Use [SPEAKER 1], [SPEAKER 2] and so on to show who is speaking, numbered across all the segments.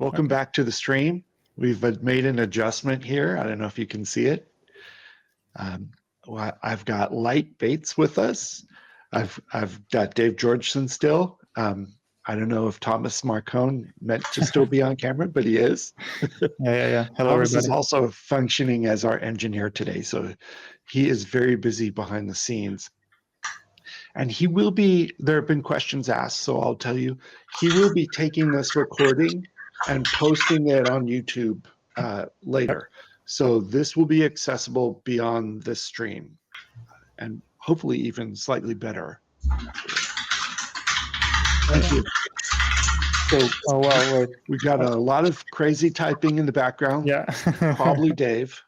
[SPEAKER 1] Welcome back to the stream. We've made an adjustment here. I don't know if you can see it. Well, I've got Light Bates with us. I've got Dave Georgeson still. I don't know if Thomas Marcone meant to still be on camera, but he is.
[SPEAKER 2] Yeah. Hello,
[SPEAKER 1] Thomas
[SPEAKER 2] everybody.
[SPEAKER 1] is also functioning as our engineer today, so he is very busy behind the scenes. And he will be, there have been questions asked, so I'll tell you, he will be taking this recording and posting it on YouTube later. So this will be accessible beyond this stream and hopefully even slightly better. Thank you. So
[SPEAKER 2] wow,
[SPEAKER 1] we got a lot of crazy typing in the background.
[SPEAKER 2] Yeah.
[SPEAKER 1] Probably Dave.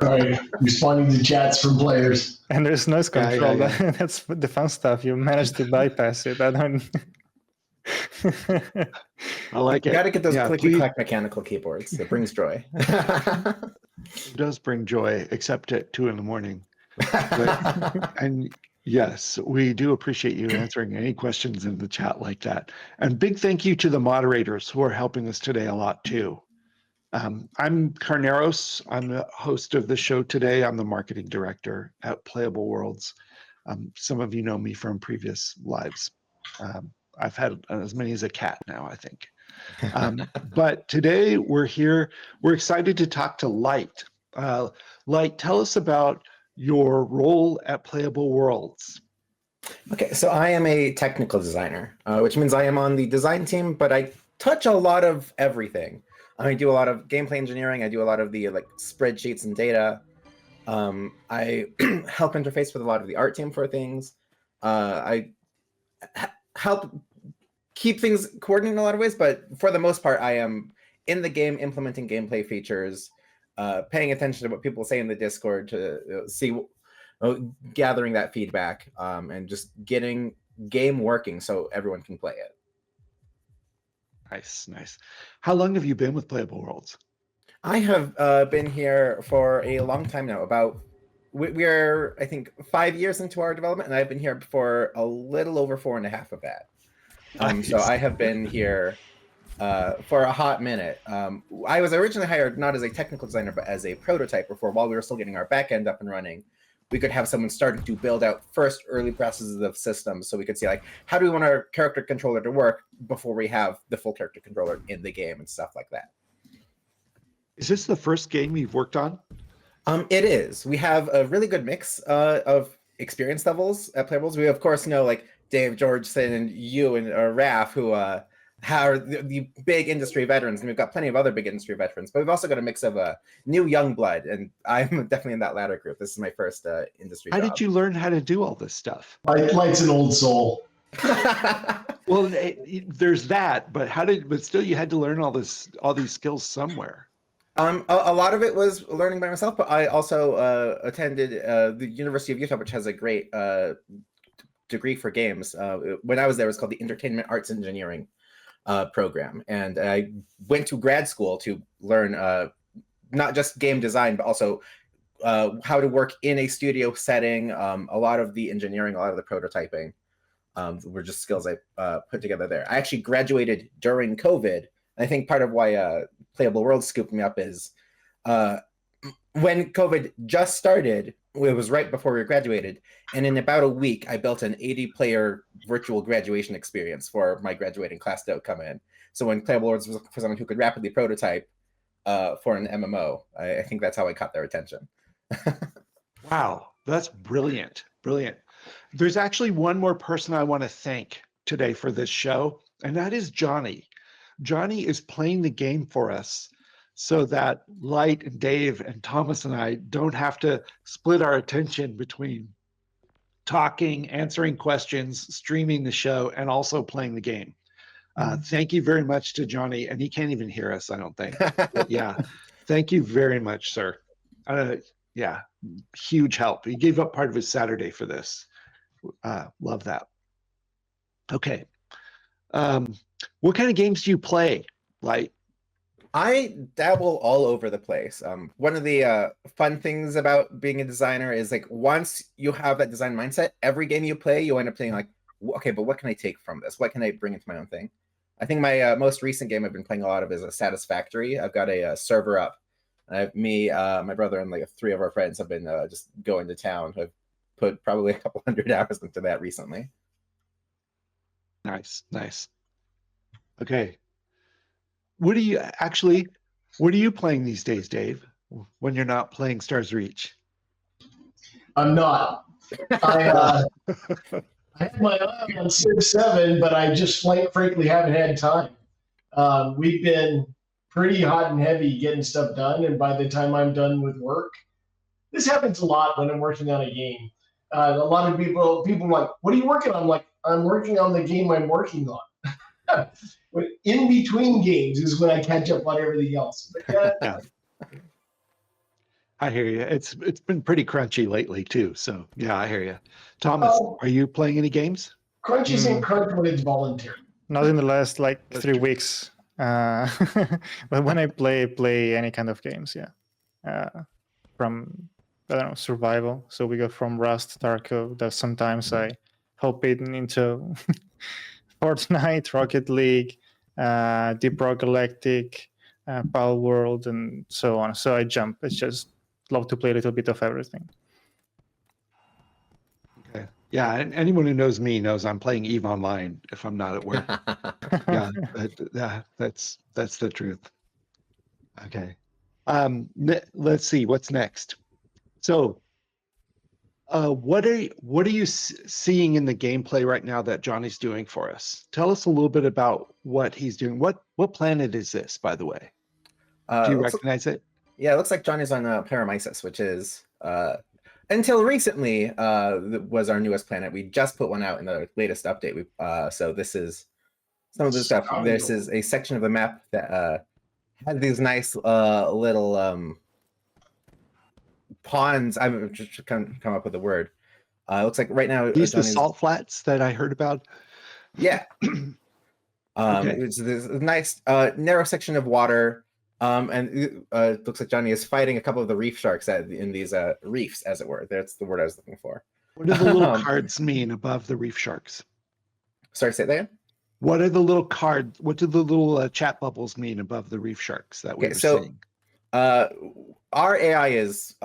[SPEAKER 3] Right, responding to chats from players.
[SPEAKER 2] And there's noise control.
[SPEAKER 1] Yeah.
[SPEAKER 2] That's the fun stuff. You managed to bypass it. I don't.
[SPEAKER 1] I like it.
[SPEAKER 4] You got to get those clicky-clack mechanical keyboards. It brings joy.
[SPEAKER 1] It does bring joy, except at 2 a.m. And yes, we do appreciate you answering any questions in the chat like that. And big thank you to the moderators who are helping us today a lot too. I'm Carneros. I'm the host of the show today. I'm the marketing director at Playable Worlds. Some of you know me from previous lives. I've had as many as a cat now, I think. But today we're here. We're excited to talk to Light. Light, tell us about your role at Playable Worlds.
[SPEAKER 4] Okay, so I am a technical designer, which means I am on the design team, but I touch a lot of everything. I do a lot of gameplay engineering. I do a lot of the spreadsheets and data. I help interface with a lot of the art team for things. I help keep things coordinated in a lot of ways, but for the most part, I am in the game implementing gameplay features, paying attention to what people say in the Discord to see, gathering that feedback, and just getting game working so everyone can play it.
[SPEAKER 1] Nice. How long have you been with Playable Worlds?
[SPEAKER 4] I have been here for a long time now. We're I think 5 years into our development, and I've been here for a little over 4.5 of that. So I have been here for a hot minute. I was originally hired not as a technical designer, but as a prototyper for while we were still getting our back end up and running. We could have someone starting to build out first early processes of systems so we could see how do we want our character controller to work before we have the full character controller in the game and stuff like that.
[SPEAKER 1] Is this the first game you've worked on?
[SPEAKER 4] It is. We have a really good mix of experience levels at Playables. We of course know Dave Georgeson and you and Raph, who are the big industry veterans, and we've got plenty of other big industry veterans, but we've also got a mix of new young blood, and I'm definitely in that latter group. This is my first industry job.
[SPEAKER 1] How did you learn how to do all this stuff?
[SPEAKER 3] Light's an old soul.
[SPEAKER 1] Well, there's that, but still you had to learn all these skills somewhere.
[SPEAKER 4] A lot of it was learning by myself, but I also attended the University of Utah, which has a great degree for games. When I was there, it was called the Entertainment Arts Engineering program, and I went to grad school to learn not just game design, but also how to work in a studio setting. A lot of the engineering, a lot of the prototyping were just skills I put together there. I actually graduated during COVID. I think part of why Playable World scooped me up is when COVID just started, it was right before we graduated, and in about a week, I built an 80-player virtual graduation experience for my graduating class to come in. So when Playable Worlds was for someone who could rapidly prototype for an MMO, I think that's how I caught their attention.
[SPEAKER 1] Wow, that's brilliant. There's actually one more person I want to thank today for this show, and that is Johnny. Johnny is playing the game for us so that Light and Dave and Thomas and I don't have to split our attention between talking, answering questions, streaming the show, and also playing the game. Thank you very much to Johnny, and he can't even hear us, I don't think. But yeah, thank you very much, sir. Yeah, huge help. He gave up part of his Saturday for this. Love that. Okay. What kind of games do you play, Light?
[SPEAKER 4] I dabble all over the place. One of the fun things about being a designer is once you have that design mindset, every game you play, you end up saying okay, but what can I take from this? What can I bring into my own thing? I think my most recent game I've been playing a lot of is a Satisfactory. I've got a server up. Me, my brother, and like 3 of our friends have been just going to town. I've put probably a couple hundred hours into that recently.
[SPEAKER 1] Nice, nice. Okay. What are you playing these days, Dave, when you're not playing Stars Reach?
[SPEAKER 3] I'm not. I had my eye on Civ 7, but I just frankly haven't had time. We've been pretty hot and heavy getting stuff done, and by the time I'm done with work, this happens a lot when I'm working on a game. A lot of people are like, "What are you working on?" I'm like, "I'm working on the game I'm working on." In between games is when I catch up on everything else. But,
[SPEAKER 1] Yeah. I hear you. It's been pretty crunchy lately too. So yeah, I hear you. Thomas, are you playing any games?
[SPEAKER 3] crunch isn't crunch when it's voluntary.
[SPEAKER 2] Not in the last like
[SPEAKER 1] That's
[SPEAKER 2] 3
[SPEAKER 1] true.
[SPEAKER 2] weeks. But when I play any kind of games, yeah. From I don't know, survival. So we go from Rust, Tarkov. That sometimes I hop into Fortnite, Rocket League, Deep Rock Galactic, Pal World, and so on. So I jump. It's just love to play a little bit of everything.
[SPEAKER 1] Okay. Yeah, and anyone who knows me knows I'm playing EVE Online if I'm not at work. Yeah, that's the truth. Okay. Let's see what's next. So, what are you seeing in the gameplay right now that Johnny's doing for us? Tell us a little bit about what he's doing. What planet is this, by the way? Do you recognize it?
[SPEAKER 4] Yeah, it looks like Johnny's on Paramisus, which is until recently was our newest planet. We just put one out in the latest update. So this is some of the stuff. This is a section of the map that had these nice little ponds. I'm just come up with a word. It looks like right now
[SPEAKER 1] These the salt flats that I heard about.
[SPEAKER 4] Yeah.
[SPEAKER 1] Okay.
[SPEAKER 4] It's this nice narrow section of water. And it looks like Johnny is fighting a couple of the reef sharks in these reefs, as it were. That's the word I was looking for.
[SPEAKER 1] What do the little cards mean above the reef sharks?
[SPEAKER 4] Sorry, say that again?
[SPEAKER 1] What are the little cards? What do the little chat bubbles mean above the reef sharks that we were seeing?
[SPEAKER 4] Our AI is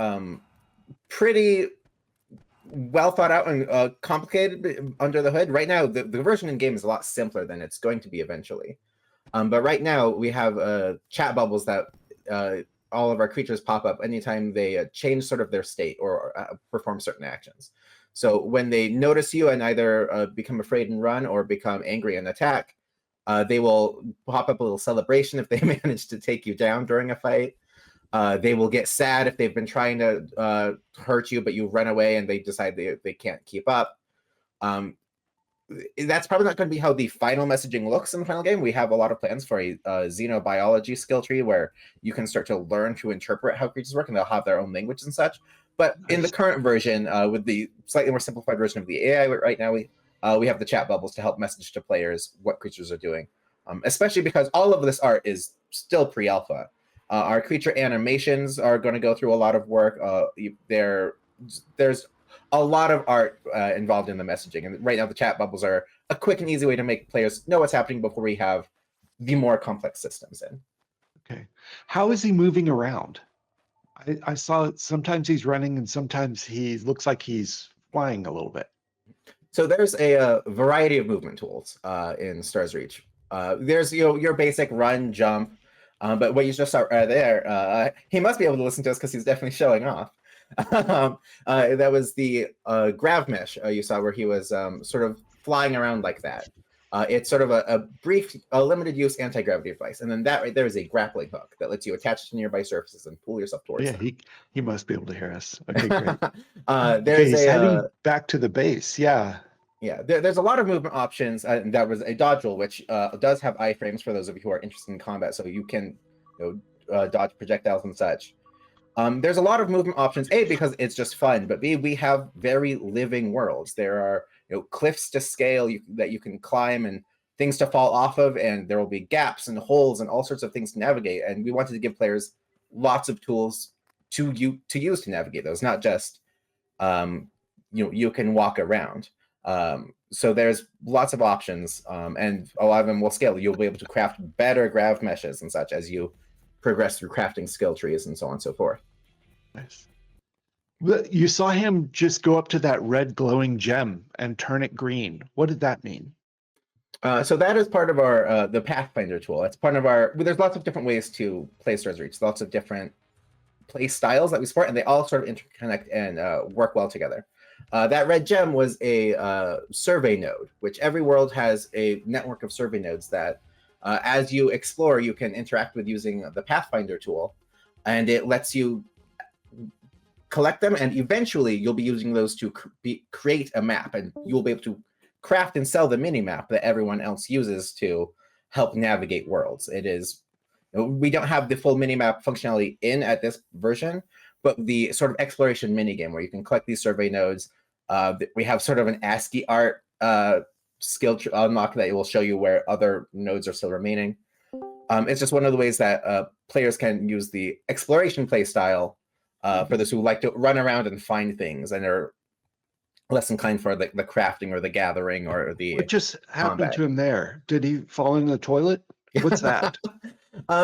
[SPEAKER 4] pretty well thought out and complicated under the hood. Right now, the version in game is a lot simpler than it's going to be eventually. But right now, we have chat bubbles that all of our creatures pop up anytime they change sort of their state or perform certain actions. So when they notice you and either become afraid and run or become angry and attack, they will pop up a little celebration if they manage to take you down during a fight. They will get sad if they've been trying to hurt you, but you run away and they decide they can't keep up. That's probably not going to be how the final messaging looks in the final game. We have a lot of plans for a xenobiology skill tree where you can start to learn to interpret how creatures work, and they'll have their own language and such. But in the current version, with the slightly more simplified version of the AI right now, we have the chat bubbles to help message to players what creatures are doing, especially because all of this art is still pre-alpha. Our creature animations are going to go through a lot of work. There's a lot of art involved in the messaging. And right now, the chat bubbles are a quick and easy way to make players know what's happening before we have the more complex systems in.
[SPEAKER 1] Okay. How is he moving around? I saw it. Sometimes he's running and sometimes he looks like he's flying a little bit. So
[SPEAKER 4] there's a variety of movement tools in Stars Reach. There's your basic run, jump, but what you just saw there, he must be able to listen to us because he's definitely showing off. That was the grav mesh you saw where he was sort of flying around like that. It's sort of a brief, limited use anti-gravity device. And then that right there is a grappling hook that lets you attach to nearby surfaces and pull yourself towards them.
[SPEAKER 1] He must be able to hear us. Okay, great.
[SPEAKER 4] He's
[SPEAKER 1] heading back to the base. Yeah.
[SPEAKER 4] Yeah, there's a lot of movement options. That was a dodge roll, which does have iframes for those of you who are interested in combat, so you can dodge projectiles and such. There's a lot of movement options, A, because it's just fun, but B, we have very living worlds. There are cliffs to scale that you can climb and things to fall off of, and there will be gaps and holes and all sorts of things to navigate. And we wanted to give players lots of tools to use to navigate those, not just you can walk around. so there's lots of options, and a lot of them will scale. You'll be able to craft better grav meshes and such as you progress through crafting skill trees and so on and so forth.
[SPEAKER 1] Nice. You saw him just go up to that red glowing gem and turn it green. What did that mean?
[SPEAKER 4] So that is part of our the Pathfinder tool. It's part of our. There's lots of different ways to play Stars Reach. Lots of different play styles that we support, and they all sort of interconnect and work well together. That red gem was a survey node, which every world has a network of survey nodes that, as you explore, you can interact with using the Pathfinder tool, and it lets you collect them, and eventually you'll be using those to create a map, and you'll be able to craft and sell the mini map that everyone else uses to help navigate worlds. It is, we don't have the full mini map functionality in at this version, but the sort of exploration mini game where you can collect these survey nodes. We have sort of an ASCII art skill unlock that will show you where other nodes are still remaining. It's just one of the ways that players can use the exploration play style for those who like to run around and find things and are less inclined for the crafting or the gathering or the.
[SPEAKER 1] What just happened
[SPEAKER 4] combat.
[SPEAKER 1] to him there? Did he fall in the toilet? What's that?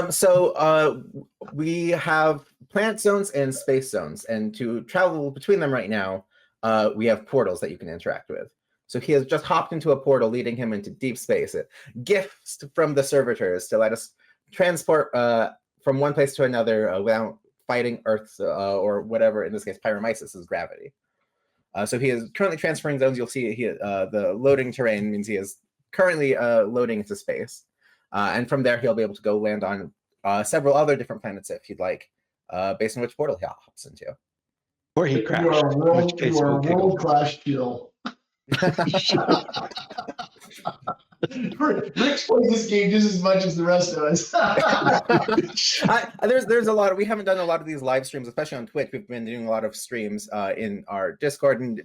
[SPEAKER 4] So we have planet zones and space zones, and to travel between them right now, we have portals that you can interact with. So he has just hopped into a portal leading him into deep space. Gifts from the servitors to let us transport from one place to another without fighting Earth's or whatever, in this case, Pyramysis' gravity. So he is currently transferring zones. You'll see the loading terrain means he is currently loading into space. And from there, he'll be able to go land on several other different planets if you'd like, based on which portal he hops into.
[SPEAKER 1] Or he crashed.
[SPEAKER 3] You are
[SPEAKER 1] in which case we'll giggle.
[SPEAKER 3] world-class chill. Rick plays this game just as much as the rest of us.
[SPEAKER 4] There's a lot. We haven't done a lot of these live streams, especially on Twitch. We've been doing a lot of streams in our Discord, and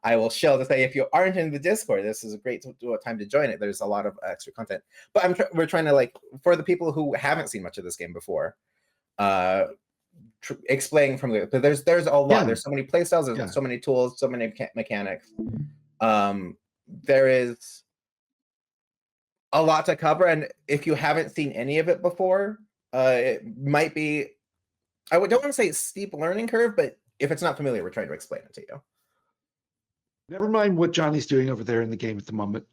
[SPEAKER 4] I will shell to say if you aren't in the Discord, this is a great time to join it. There's a lot of extra content. But we're trying to, like, for the people who haven't seen much of this game before, explain from the. But there's a lot. Yeah. There's so many playstyles. There's so many tools. So many mechanics. There is a lot to cover, and if you haven't seen any of it before, it might be, I don't want to say steep learning curve, but if it's not familiar, we're trying to explain it to you.
[SPEAKER 1] Never mind what Johnny's doing over there in the game at the moment.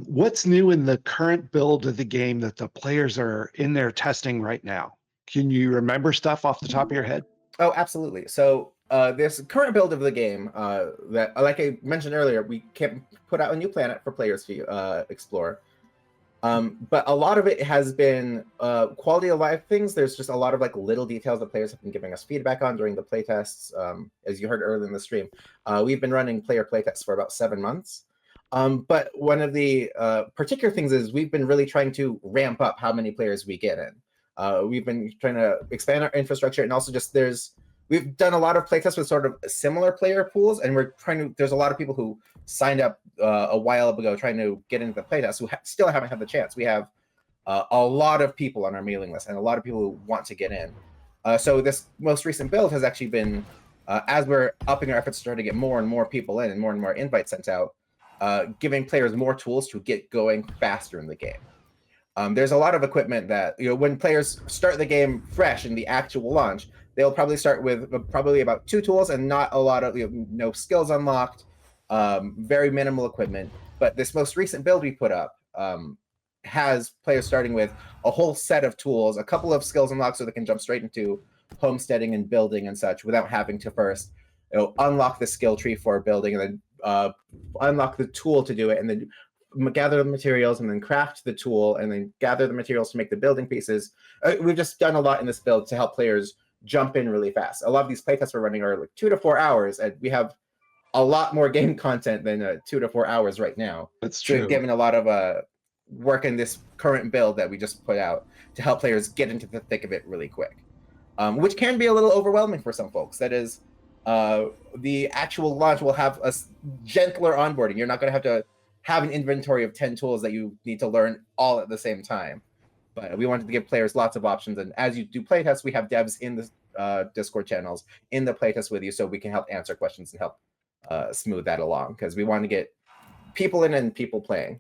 [SPEAKER 1] What's new in the current build of the game that the players are in there testing right now? Can you remember stuff off the top of your head?
[SPEAKER 4] Oh, absolutely. So this current build of the game that, like I mentioned earlier, we can put out a new planet for players to explore. But a lot of it has been quality of life things. There's just a lot of like little details that players have been giving us feedback on during the playtests. As you heard earlier in the stream, we've been running player playtests for about 7 months. But one of the particular things is we've been really trying to ramp up how many players we get in. We've been trying to expand our infrastructure, and also just we've done a lot of playtests with sort of similar player pools, and there's a lot of people who signed up a while ago trying to get into the playtest who still haven't had the chance. We have a lot of people on our mailing list and a lot of people who want to get in. So this most recent build has actually been, as we're upping our efforts to try to get more and more people in and more invites sent out, giving players more tools to get going faster in the game. There's a lot of equipment that, when players start the game fresh in the actual launch, they'll probably start with probably about 2 tools and not a lot of, no skills unlocked, very minimal equipment. But this most recent build we put up has players starting with a whole set of tools, a couple of skills unlocked so they can jump straight into homesteading and building and such without having to first unlock the skill tree for building and then unlock the tool to do it, and then gather the materials and then craft the tool and then gather the materials to make the building pieces. We've just done a lot in this build to help players jump in really fast. A lot of these playtests we're running are like 2 to 4 hours, and we have a lot more game content than 2 to 4 hours right now.
[SPEAKER 1] That's true.
[SPEAKER 4] So we've given a lot of work in this current build that we just put out to help players get into the thick of it really quick, which can be a little overwhelming for some folks. That is, the actual launch will have a gentler onboarding. You're not going to have an inventory of 10 tools that you need to learn all at the same time. But we wanted to give players lots of options. And as you do playtests, we have devs in the Discord channels in the playtest with you, so we can help answer questions and help smooth that along. Because we want to get people in and people playing.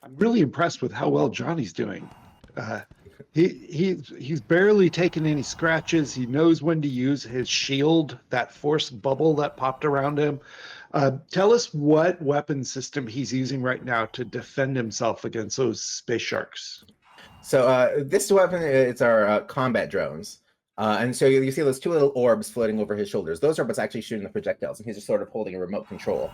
[SPEAKER 1] I'm really impressed with how well Johnny's doing. He's barely taken any scratches. He knows when to use his shield, that force bubble that popped around him. Tell us what weapon system he's using right now to defend himself against those space sharks.
[SPEAKER 4] So this weapon, it's our combat drones. And so you see those two little orbs floating over his shoulders. Those are what's actually shooting the projectiles, and he's just sort of holding a remote control.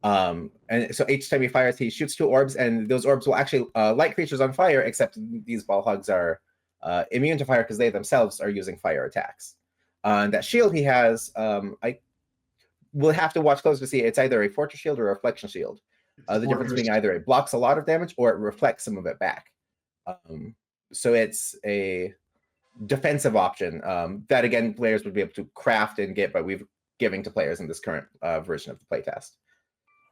[SPEAKER 4] And so each time he fires, he shoots two orbs, and those orbs will actually light creatures on fire, except these ball hogs are immune to fire because they themselves are using fire attacks. And that shield he has, I will have to watch close to see. It's either a fortress shield or a reflection shield. The difference being either it blocks a lot of damage or it reflects some of it back. So it's a defensive option that, again, players would be able to craft and get, but we've giving to players in this current version of the playtest.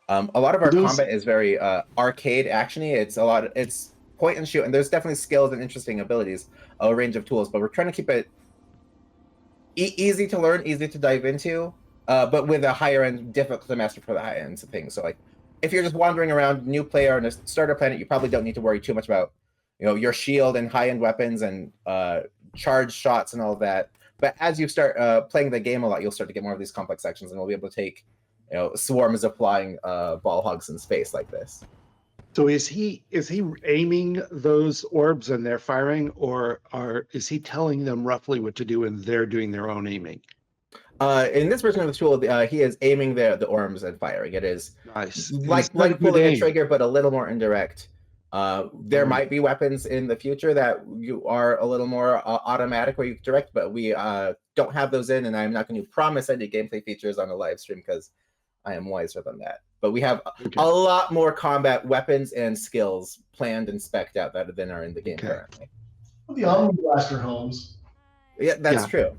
[SPEAKER 4] A lot of our combat is very arcade actiony. It's point and shoot, and there's definitely skills and interesting abilities, a range of tools, but we're trying to keep it easy to learn, easy to dive into, but with a higher end, difficult to master for the high ends of things. So like, if you're just wandering around, new player on a starter planet, you probably don't need to worry too much about, your shield and high end weapons and charge shots and all of that. But as you start playing the game a lot, you'll start to get more of these complex sections, and we'll be able to take swarms of flying ball hogs in space like this.
[SPEAKER 1] So is he aiming those orbs and they're firing, or is he telling them roughly what to do and they're doing their own aiming?
[SPEAKER 4] In this version of the tool, he is aiming the orbs and firing. It is
[SPEAKER 1] nice,
[SPEAKER 4] like pulling a trigger, but a little more indirect. There might be weapons in the future that you are a little more automatic where you direct, but we don't have those in, and I'm not going to promise any gameplay features on a live stream because I am wiser than that. But we have a lot more combat weapons and skills planned and spec'd out than are in the game currently.
[SPEAKER 3] The Omni Blaster homes.
[SPEAKER 4] Yeah, that's true.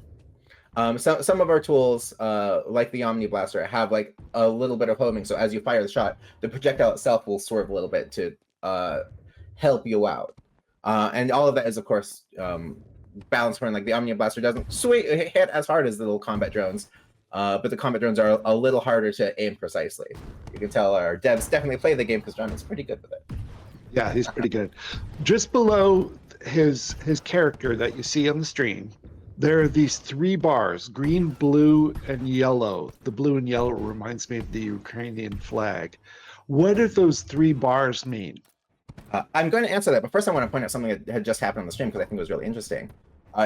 [SPEAKER 4] Some of our tools, like the Omni Blaster, have like a little bit of homing. So as you fire the shot, the projectile itself will swerve a little bit to help you out. And all of that is, of course, balanced when like the Omni Blaster doesn't hit as hard as the little combat drones. But the combat drones are a little harder to aim precisely. You can tell our devs definitely play the game because John is pretty good with it.
[SPEAKER 1] Yeah, he's pretty good. Just below his character that you see on the stream, there are these 3 bars: green, blue, and yellow. The blue and yellow reminds me of the Ukrainian flag. What do those 3 bars mean?
[SPEAKER 4] I'm going to answer that, but first I want to point out something that had just happened on the stream because I think it was really interesting.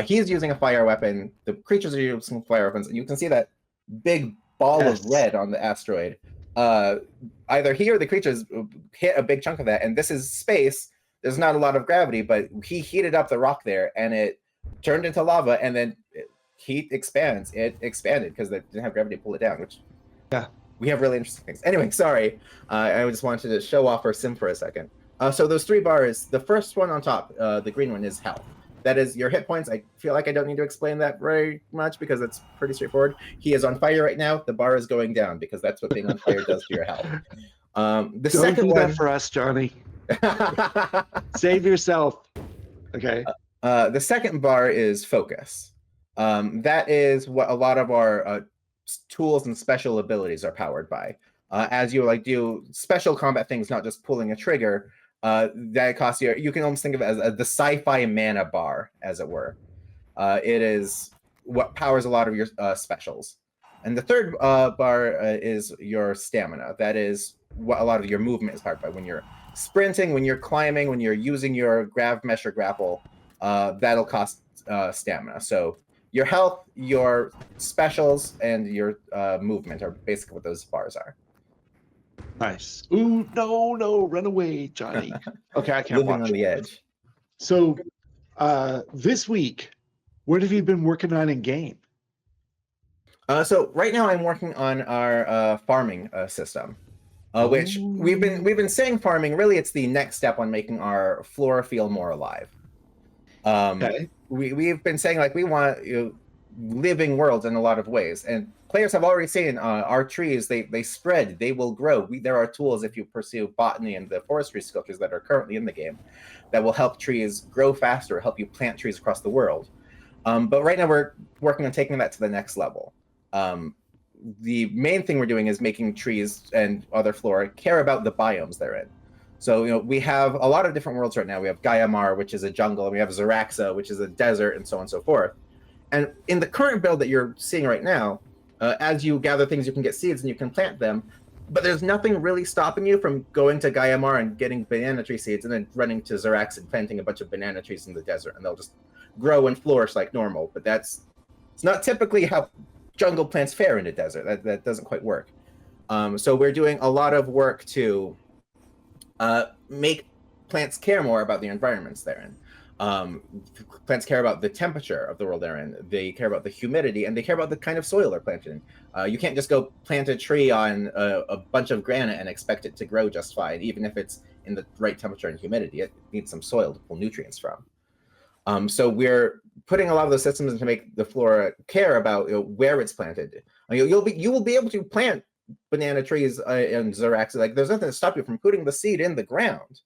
[SPEAKER 4] He's using a fire weapon. The creatures are using fire weapons, and you can see that big ball of red on the asteroid. Either he or the creatures hit a big chunk of that, and this is space. There's not a lot of gravity, but he heated up the rock there, and it turned into lava, and then heat expands. It expanded because they didn't have gravity to pull it down, which we have really interesting things. Anyway, sorry. I just wanted to show off our sim for a second. So those 3 bars, the first one on top, the green one, is health. That is your hit points. I feel like I don't need to explain that very much because it's pretty straightforward. He is on fire right now. The bar is going down because that's what being on fire does to your health. The second one
[SPEAKER 1] that for us, Johnny. Save yourself. Okay.
[SPEAKER 4] The second bar is focus. That is what a lot of our tools and special abilities are powered by. As you do special combat things, not just pulling a trigger, that costs you can almost think of it as the sci-fi mana bar, as it were. It is what powers a lot of your specials. And the third bar is your stamina. That is what a lot of your movement is powered by. When you're sprinting, when you're climbing, when you're using your grav mesh or grapple, that'll cost stamina. So your health, your specials, and your movement are basically what those bars are.
[SPEAKER 1] Nice. Ooh, no, run away, Johnny. Okay, I can't
[SPEAKER 4] Living
[SPEAKER 1] watch
[SPEAKER 4] on the edge.
[SPEAKER 1] So this week, what have you been working on in game?
[SPEAKER 4] So right now I'm working on our farming system, which we've been saying farming. Really, it's the next step on making our flora feel more alive. We've been saying we want living worlds in a lot of ways, and players have already seen our trees. They spread, they will grow. There are tools if you pursue botany and the forestry sculptures that are currently in the game that will help trees grow faster, help you plant trees across the world. But right now we're working on taking that to the next level. the main thing we're doing is making trees and other flora care about the biomes they're in. So we have a lot of different worlds right now. We have Gaiamar, which is a jungle, and we have Zaraxa, which is a desert, and so on and so forth. And in the current build that you're seeing right now, as you gather things, you can get seeds and you can plant them. But there's nothing really stopping you from going to Gaiamar and getting banana tree seeds and then running to Zarax and planting a bunch of banana trees in the desert, and they'll just grow and flourish like normal. But it's not typically how jungle plants fare in a desert. That doesn't quite work. So we're doing a lot of work to make plants care more about the environments they're in. Plants care about the temperature of the world they're in. They care about the humidity, and they care about the kind of soil they're planted in. You can't just go plant a tree on a bunch of granite and expect it to grow just fine, even if it's in the right temperature and humidity. It needs some soil to pull nutrients from. So we're putting a lot of those systems in to make the flora care about where it's planted. You will be able to plant banana trees in Zarax. Like, there's nothing to stop you from putting the seed in the ground.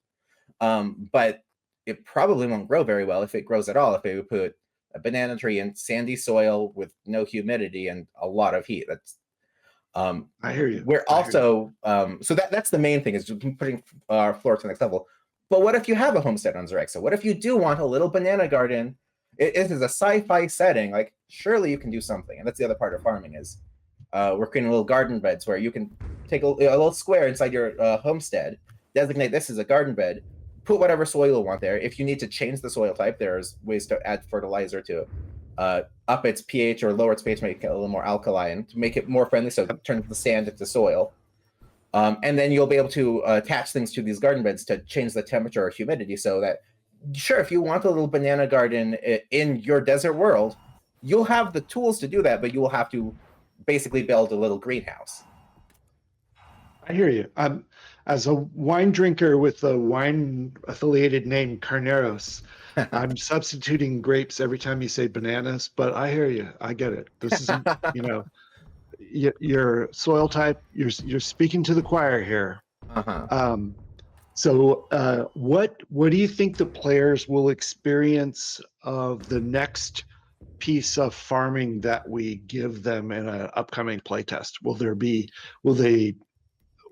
[SPEAKER 4] But it probably won't grow very well, if it grows at all, if they put a banana tree in sandy soil with no humidity and a lot of heat. That's
[SPEAKER 1] I hear you.
[SPEAKER 4] We're also so that's the main thing, is putting our flora to the next level. But what if you have a homestead on Zaraxa? What if you do want a little banana garden? It is a sci-fi setting. Like, surely you can do something. And that's the other part of farming is we're creating little garden beds where you can take a little square inside your homestead, designate this as a garden bed, put whatever soil you want there. If you need to change the soil type, there's ways to add fertilizer to up its pH or lower its pH, make it a little more alkaline, to make it more friendly, so it turns the sand into soil. And then you'll be able to attach things to these garden beds to change the temperature or humidity, so that, sure, if you want a little banana garden in your desert world, you'll have the tools to do that, but you will have to basically build a little greenhouse.
[SPEAKER 1] I hear you. As a wine drinker with a wine affiliated name, Carneros, I'm substituting grapes every time you say bananas, but I hear you. I get it. This is, your soil type, you're speaking to the choir here. So what do you think the players will experience of the next piece of farming that we give them in an upcoming playtest?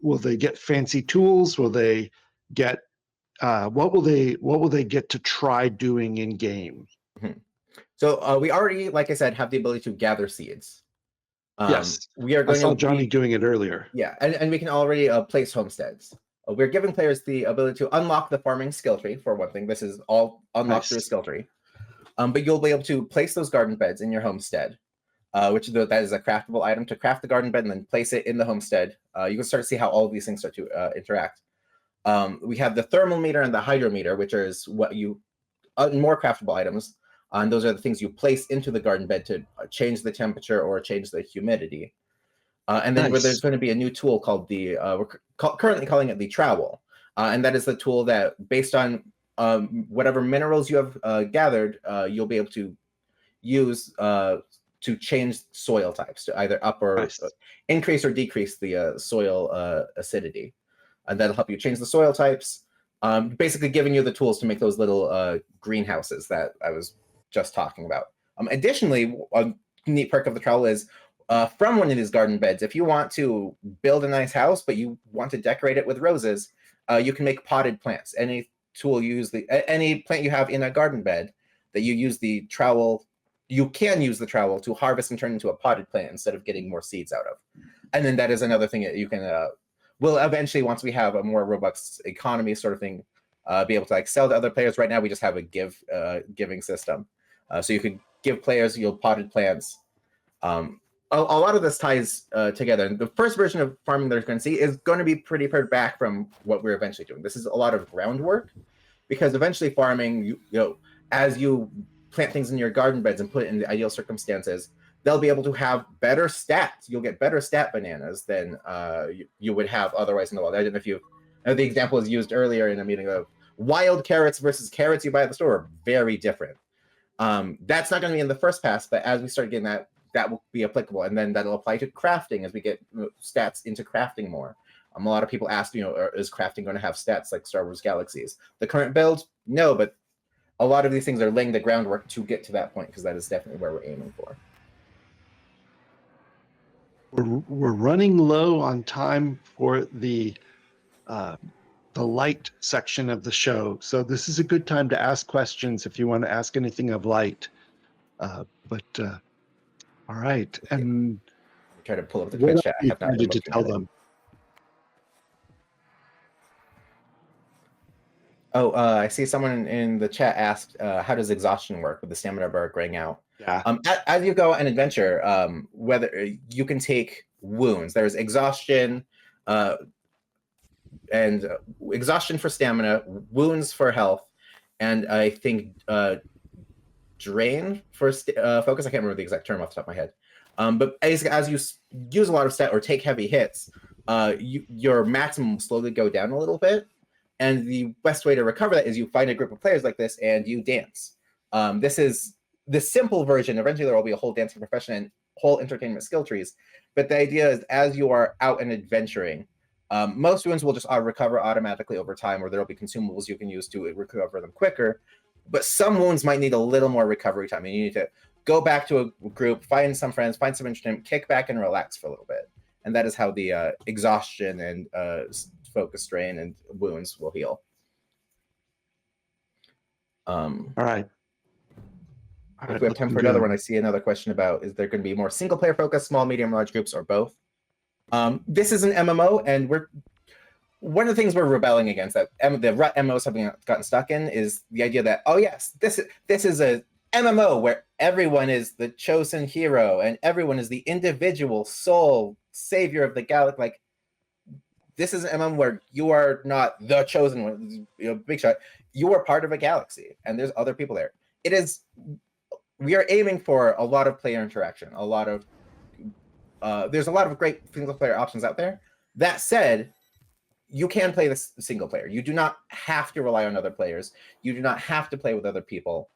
[SPEAKER 1] Will they get fancy tools? Will they get what will they get to try doing in game?
[SPEAKER 4] So we already, like I said, have the ability to gather seeds.
[SPEAKER 1] Yes,
[SPEAKER 4] we are going
[SPEAKER 1] I saw
[SPEAKER 4] to
[SPEAKER 1] Johnny doing it earlier.
[SPEAKER 4] Yeah, and we can already place homesteads. We're giving players the ability to unlock the farming skill tree, for one thing. This is all unlocked through a skill tree. But you'll be able to place those garden beds in your homestead, that is a craftable item, to craft the garden bed and then place it in the homestead. You can start to see how all of these things start to interact. We have the thermal meter and the hydrometer, which is what more craftable items. And those are the things you place into the garden bed to change the temperature or change the humidity. And then there's going to be a new tool called we're currently calling it the trowel. And that is the tool that, based on whatever minerals you have gathered, you'll be able to use to change soil types, to either up or increase or decrease the soil acidity. And that'll help you change the soil types, basically giving you the tools to make those little greenhouses that I was just talking about. Additionally, a neat perk of the trowel is from one of these garden beds, if you want to build a nice house, but you want to decorate it with roses, you can make potted plants. Any tool you use, any plant you have in a garden bed that you use the trowel, you can use the trowel to harvest and turn into a potted plant instead of getting more seeds out of. And then that is another thing that you can, will eventually, once we have a more robust economy sort of thing, be able to sell to other players. Right now, we just have a giving system. So you could give players potted plants. A lot of this ties together. And the first version of farming they're going to see is going to be pretty pared back from what we're eventually doing. This is a lot of groundwork, because eventually farming, as you plant things in your garden beds and put it in the ideal circumstances, they'll be able to have better stats. You'll get better stat bananas than you would have otherwise in the wild. I don't know if the example was used earlier in a meeting of wild carrots versus carrots you buy at the store are very different. That's not going to be in the first pass, but as we start getting that will be applicable, and then that'll apply to crafting as we get stats into crafting more. A lot of people ask, is crafting going to have stats like Star Wars Galaxies? The current build, no, but a lot of these things are laying the groundwork to get to that point, because that is definitely where we're aiming for.
[SPEAKER 1] We're running low on time for the light section of the show, so this is a good time to ask questions if you want to ask anything of light. All right, and
[SPEAKER 4] Try to pull up the
[SPEAKER 1] what
[SPEAKER 4] Twitch
[SPEAKER 1] else
[SPEAKER 4] chat.
[SPEAKER 1] are
[SPEAKER 4] I
[SPEAKER 1] you
[SPEAKER 4] have not been
[SPEAKER 1] excited to
[SPEAKER 4] looking
[SPEAKER 1] tell
[SPEAKER 4] at it.
[SPEAKER 1] them?
[SPEAKER 4] Oh, I see someone in the chat asked, how does exhaustion work with the stamina bar graying out?
[SPEAKER 1] Yeah.
[SPEAKER 4] As you go on adventure, whether you can take wounds, there's exhaustion, and exhaustion for stamina, wounds for health, and I think drain for focus. I can't remember the exact term off the top of my head. But as you use a lot of stat or take heavy hits, your maximum will slowly go down a little bit. And the best way to recover that is you find a group of players like this and you dance. This is the simple version. Eventually, there will be a whole dancing profession and whole entertainment skill trees. But the idea is, as you are out and adventuring, most wounds will just recover automatically over time, or there will be consumables you can use to recover them quicker. But some wounds might need a little more recovery time. And you need to go back to a group, find some friends, find some entertainment, kick back and relax for a little bit. And that is how the exhaustion and focus drain and wounds will heal.
[SPEAKER 1] All right.
[SPEAKER 4] If we have time for another one, I see another question about, is there going to be more single player focus, small, medium, large groups, or both? This is an MMO, and one of the things we're rebelling against, that the rut MMOs have gotten stuck in, is the idea that, oh yes, this is a MMO where everyone is the chosen hero and everyone is the individual sole savior of the galaxy. Like, this is an MMO where you are not the chosen one, big shot. You are part of a galaxy, and there's other people there. We are aiming for a lot of player interaction, there's a lot of great single player options out there. That said, you can play this single player. You do not have to rely on other players. You do not have to play with other people.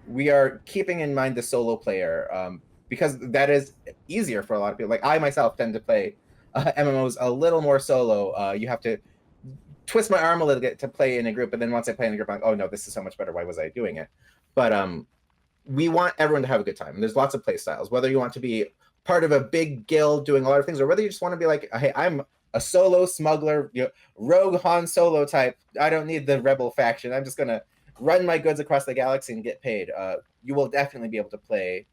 [SPEAKER 4] We are keeping in mind the solo player because that is easier for a lot of people. Like, I myself tend to play MMOs a little more solo. You have to twist my arm a little bit to play in a group, and then once I play in a group, I'm like, oh no, this is so much better. Why was I doing it? But we want everyone to have a good time. There's lots of play styles, whether you want to be part of a big guild doing a lot of things, or whether you just want to be like, hey, I'm a solo smuggler, rogue Han Solo type. I don't need the rebel faction. I'm just gonna run my goods across the galaxy and get paid. You will definitely be able to play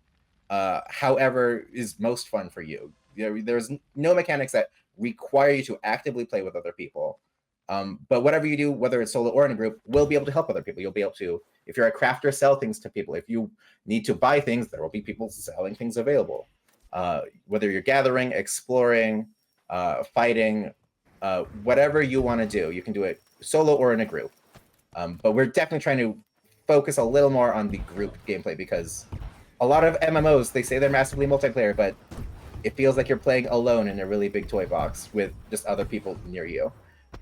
[SPEAKER 4] however is most fun for you. There's no mechanics that require you to actively play with other people. But whatever you do, whether it's solo or in a group, will be able to help other people. You'll be able to, if you're a crafter, sell things to people. If you need to buy things, there will be people selling things available. Whether you're gathering, exploring, fighting, whatever you want to do, you can do it solo or in a group. But we're definitely trying to focus a little more on the group gameplay, because a lot of MMOs, they say they're massively multiplayer, but it feels like you're playing alone in a really big toy box with just other people near you.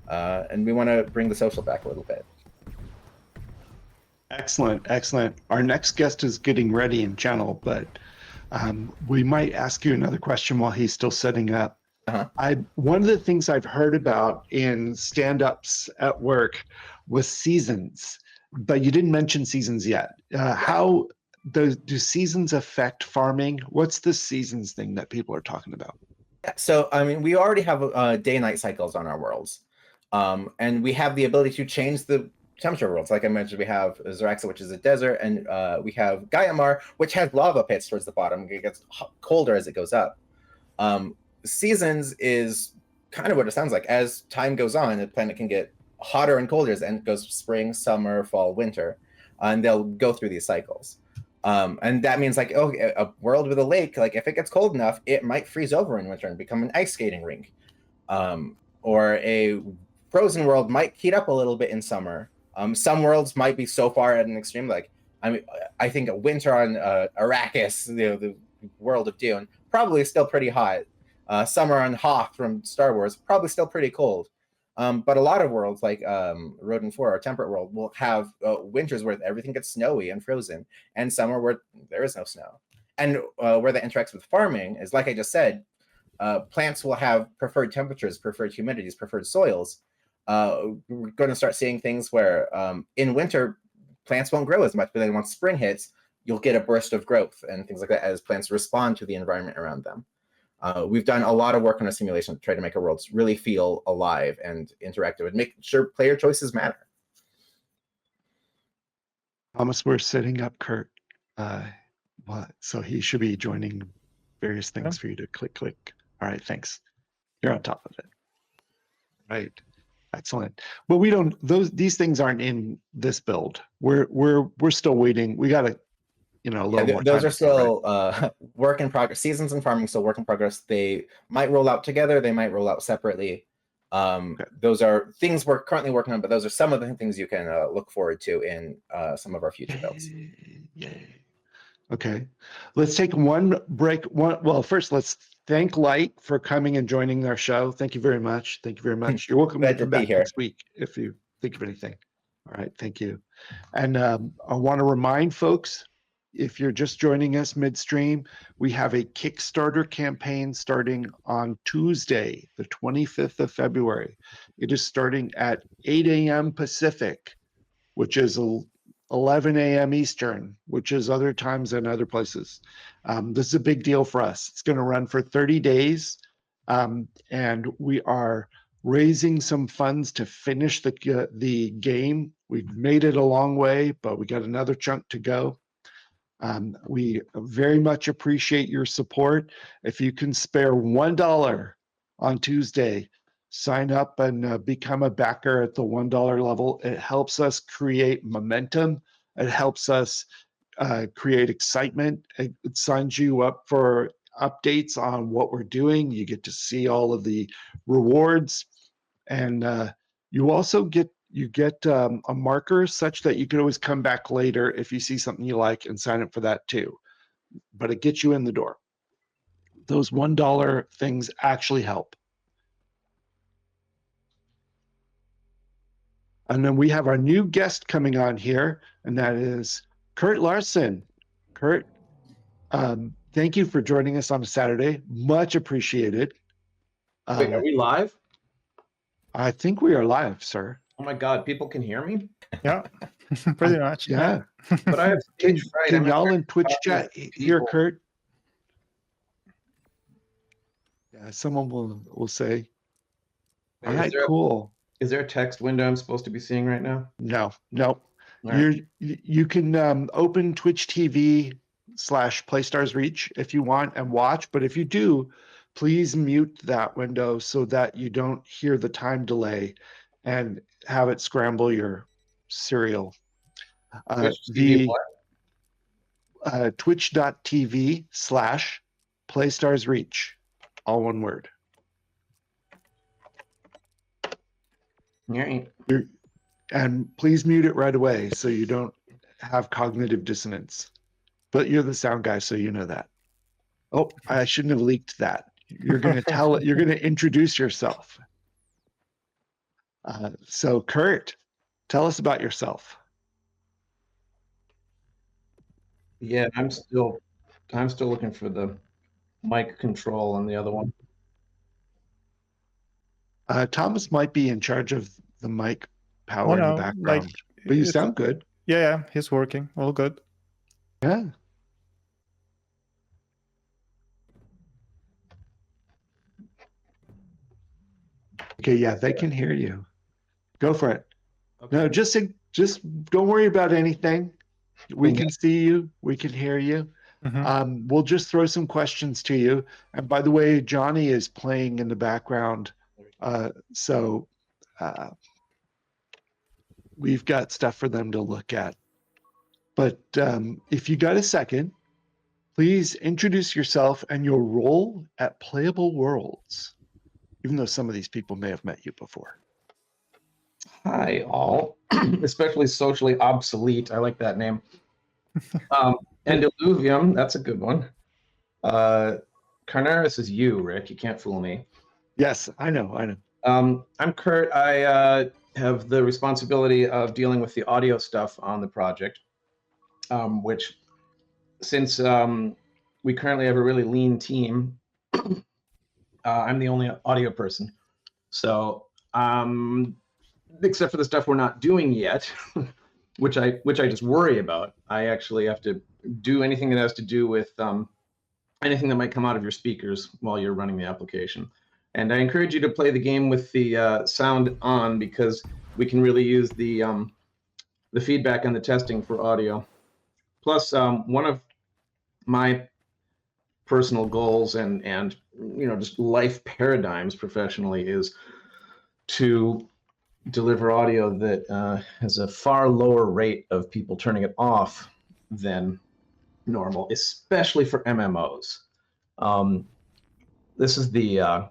[SPEAKER 4] And we want to bring the social back a little bit.
[SPEAKER 1] Excellent, excellent. Our next guest is getting ready in channel, but we might ask you another question while he's still setting up. One of the things I've heard about in stand-ups at work was seasons, but you didn't mention seasons yet. How do seasons affect farming? What's the seasons thing that people are talking about?
[SPEAKER 4] So, I mean, we already have day-night cycles on our worlds. And we have the ability to change the temperature worlds. Like I mentioned, we have Zaraxa, which is a desert, and we have Gaiamar, which has lava pits towards the bottom. It gets colder as it goes up. Seasons is kind of what it sounds like. As time goes on, the planet can get hotter and colder, and it goes spring, summer, fall, winter, and they'll go through these cycles. And that means, like, a world with a lake, like, if it gets cold enough, it might freeze over in winter and become an ice skating rink. Or a frozen world might heat up a little bit in summer. Some worlds might be so far at an extreme, like, I think winter on Arrakis, the world of Dune, probably still pretty hot. Summer on Hoth from Star Wars, probably still pretty cold. But a lot of worlds, like Rodin 4, our temperate world, will have winters where everything gets snowy and frozen, and summer where there is no snow. And where that interacts with farming is, like I just said, plants will have preferred temperatures, preferred humidities, preferred soils. We're going to start seeing things where in winter, plants won't grow as much, but then once spring hits, you'll get a burst of growth and things like that as plants respond to the environment around them. We've done a lot of work on a simulation to try to make our worlds really feel alive and interactive and make sure player choices matter.
[SPEAKER 1] Thomas, we're setting up Kurt. So he should be joining various things for you to click. All right, thanks. You're on top of it. Right. Excellent. But we don't, these things aren't in this build. We're still waiting. We got to, a little more
[SPEAKER 4] those
[SPEAKER 1] time.
[SPEAKER 4] are still work in progress. Seasons and farming still work in progress. They might roll out together. They might roll out separately. Those are things we're currently working on, but those are some of the things you can look forward to in some of our future builds.
[SPEAKER 1] Yay. Okay, let's take one break. Well, first, let's thank Light for coming and joining our show. Thank you very much. Thank you very much. You're welcome to come back next week if you think of anything. All right, thank you. And I want to remind folks, if you're just joining us midstream, we have a Kickstarter campaign starting on Tuesday, the 25th of February. It is starting at 8 a.m. Pacific, which is 11 a.m. Eastern, which is other times than other places. This is a big deal for us. It's going to run for 30 days, and we are raising some funds to finish the game. We've made it a long way, but we got another chunk to go. We very much appreciate your support. If you can spare $1 on Tuesday, sign up and become a backer at the $1 level. It helps us create momentum. It helps us create excitement. It signs you up for updates on what we're doing. You get to see all of the rewards, and you also get a marker such that you can always come back later if you see something you like and sign up for that too. But it gets you in the door. Those $1 things actually help. And then we have our new guest coming on here, and that is Kurt Larson. Kurt, thank you for joining us on a Saturday. Much appreciated.
[SPEAKER 5] Wait, are we live?
[SPEAKER 1] I think we are live, sir.
[SPEAKER 5] Oh my God, people can hear me?
[SPEAKER 2] Yeah, pretty much.
[SPEAKER 1] Yeah.
[SPEAKER 5] But I have stage fright.
[SPEAKER 1] Can y'all in Twitch chat hear Kurt? Yeah, someone will say. All right, cool.
[SPEAKER 5] Is there a text window I'm supposed to be seeing right now?
[SPEAKER 1] No.
[SPEAKER 5] Right.
[SPEAKER 1] You can open Twitch TV /PlayStars Reach if you want and watch, but if you do, please mute that window so that you don't hear the time delay and have it scramble your serial. Twitch.tv /PlayStars Reach, all one word.
[SPEAKER 5] Right.
[SPEAKER 1] And please mute it right away so you don't have cognitive dissonance. But you're the sound guy, so you know that. Oh, I shouldn't have leaked that. You're going to tell it. You're going to introduce yourself. So, Kurt, tell us about yourself.
[SPEAKER 5] Yeah, I'm still looking for the mic control on the other one.
[SPEAKER 1] Thomas might be in charge of the mic power in the background, but you sound good.
[SPEAKER 2] Yeah, he's working. All good.
[SPEAKER 1] Yeah. Okay, yeah, they can hear you. Go for it. Okay. No, just don't worry about anything. We can see you. We can hear you. Mm-hmm. We'll just throw some questions to you. And by the way, Johnny is playing in the background. So we've got stuff for them to look at. But if you got a second, please introduce yourself and your role at Playable Worlds, even though some of these people may have met you before.
[SPEAKER 5] Hi, all, especially socially obsolete. I like that name. Antediluvium, that's a good one. Carnaris is you, Rick. You can't fool me.
[SPEAKER 1] Yes, I know.
[SPEAKER 5] I'm Kurt. I have the responsibility of dealing with the audio stuff on the project, which, since we currently have a really lean team, I'm the only audio person. So, except for the stuff we're not doing yet, which I just worry about. I actually have to do anything that has to do with anything that might come out of your speakers while you're running the application. And I encourage you to play the game with the sound on, because we can really use the feedback and the testing for audio. Plus, one of my personal goals and just life paradigms professionally is to deliver audio that has a far lower rate of people turning it off than normal, especially for MMOs. This is the